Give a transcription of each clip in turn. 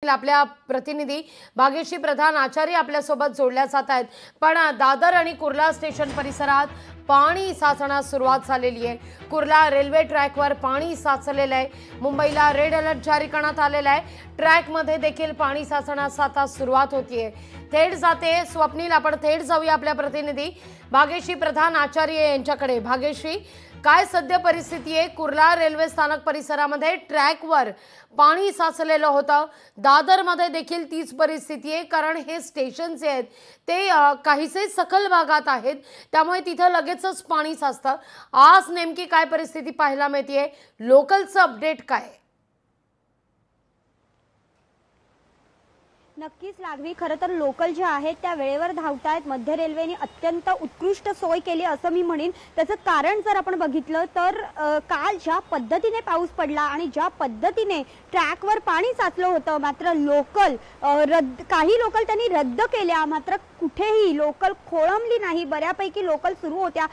आपल्या प्रतिनिधी भाग्यश्री प्रधान आचार्य आपल्या सोबत जोडल्या जात आहेत। पण दादर आणि कुर्ला स्टेशन परिसरात पाणी साचण्यास सुरुवात झालेली आहे। कुर्ला रेल्वे ट्रॅकवर पाणी साचलेलं आहे। मुंबईला रेड अलर्ट जारी करण्यात आलेला आहे। ट्रॅकमध्ये देखील पाणी साचण्यास आता सुरुवात होतीये। थेट जाते स्वप्नील, आपण थेट जाऊया आपल्या प्रतिनिधी भाग्यश्री प्रधान आचार्य यांच्याकडे। भाग्यश्री, काय सध्या परिस्थिती आहे? कुर्ला रेल्वे स्थानक परिसरामध्ये ट्रॅकवर पाणी साचलेलं होतं। दादरमध्ये देखील तीच परिस्थिती आहे, कारण हे स्टेशन जे आहेत ते काहीसे सखल भागात आहेत, त्यामुळे तिथे लगेचच पाणी साचतं। आज नेमकी काय परिस्थिती पाहायला मिळतेय? लोकलचं अपडेट काय? नक्कीच लागवी, खरं तर लोकल जे आहेत त्या वेळेवर धावतायत। मध्य रेल्वेने अत्यंत उत्कृष्ट सोय केली असं मी म्हणेन। त्याचं कारण जर आपण बघितलं तर काल ज्या पद्धतीने पाऊस पडला आणि ज्या पद्धतीने ट्रॅकवर पाणी साचलं होतं, मात्र लोकल काही लोकल त्यांनी रद्द केल्या, मात्र कुठेही लोकल खोळंबली नाही। बऱ्यापैकी लोकल सुरू होत्या,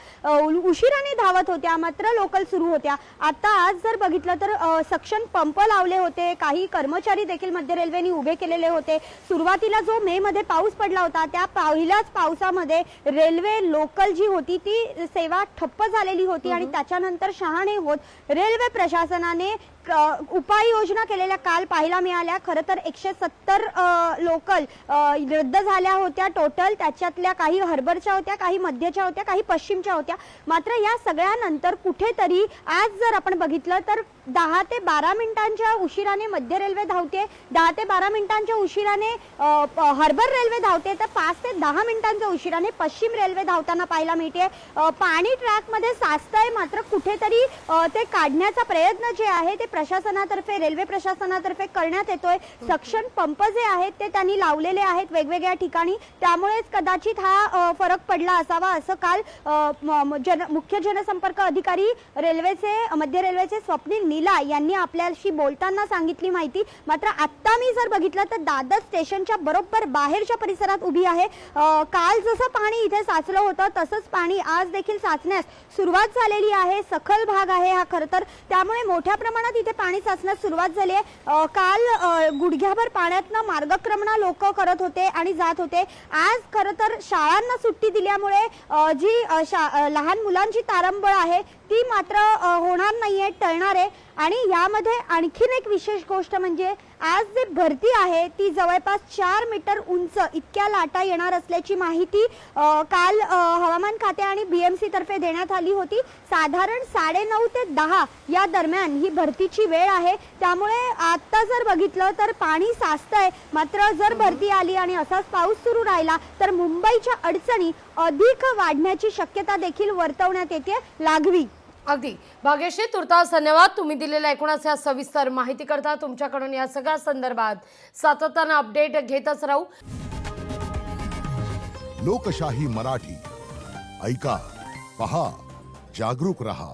उशिराने धावत होत्या, मात्र लोकल सुरू होत्या। आता आज जर बघितलं तर सक्शन पंप लावले होते, काही कर्मचारी देखील मध्य रेल्वेने उभे केलेले होते। सुरुवातीला जो मे मध्ये पाऊस पडला होता त्या पहिल्याच पावसामध्ये रेल्वे लोकल जी होती ती सेवा ठप्प झालेली होती आणि त्याच्यानंतर शहाणे होत रेल्वे प्रशासनाने उपाययोजना केलेल्या काल पाहायला मिळाल्या। खरं तर 170 लोकल रद्द झाल्या होत्या टोटल। त्याच्यातल्या काही हार्बरच्या होत्या, काही मध्यच्या होत्या, काही पश्चिमच्या होत्या। मात्र या सगळ्यानंतर कुठेतरी आज जर आपण बघितलं तर 10 ते 12 मिनिटांच्या उशिराने मध्य रेल्वे धावते, 10 ते 12 मिनिटांच्या उशिराने हार्बर रेल्वे धावते, तर 5 ते 10 मिनिटांच्या उशिराने पश्चिम रेल्वे धावताना पाहायला मिळते। पाणी ट्रॅक मध्ये साचतंय, मात्र कुठेतरी ते काढण्याचा प्रयत्न जे आहे ते प्रशासनातर्फे, रेल्वे प्रशासनातर्फे करण्यात येतोय। सक्शन पंप जे आहेत ते त्यांनी लावलेले आहेत वेगवेगळ्या ठिकाणी, त्यामुळेच कदाचित हा फरक पडला असावा असं काल मुख्य जनसंपर्क अधिकारी रेल्वेचे मध्य रेल्वेचे स्वप्नील नीला यांनी आपल्याशी बोलताना सांगितली माहिती। मात्र आता मी जर बघितलं तर दादर स्टेशनच्या बरोबर बाहेरच्या परिसरात उभी आहे। काल जसं पाणी इथे साचलं होतं तसंच पाणी आज देखील साचण्यास सुरुवात झालेली आहे। सखल भाग आहे हा खरं तर, त्यामुळे मोठ्या प्रमाणात इथे पाणी साचण्यास सुरुवात झाली आहे। काल गुडघ्याभर पाण्यातनं मार्गक्रमण लोक करत होते आणि जात होते। आज खरं तर शाळांना सुट्टी दिल्यामुळे जी लहान मुलांची तारंबळ आहे ती मात्र होणार नाहीये, टळणार आहे। आणि यामध्ये आणखीन एक विशेष गोष्ट म्हणजे आज जे भरती आहे ती जवळपास 4 मीटर उंच इतक्या लाटा येणार असल्याची माहिती काल हवामान खाते आणि बीएमसी तर्फे देण्यात आली होती। साधारण 9:30 ते 10 या दरम्यान ही भरतीची वेळ आहे, त्यामुळे आता जर बघितलं तर पाणी साचतंय। मात्र जर भरती आली आणि असाच पाऊस सुरू राहिला तर मुंबईच्या अडचणी अधिक वाढण्याची शक्यता देखील वर्तवण्यात येते। लागवी अगदी भाग्यश्री, तुर्तास धन्यवाद तुम्ही दिलेल्या एकूणच या सविस्तर माहिती करता। तुमच्याकडून या सगळ्या संदर्भात सातत्याने अपडेट घेतच राहू। लोकशाही मराठी ऐका, पहा, जागरूक रहा।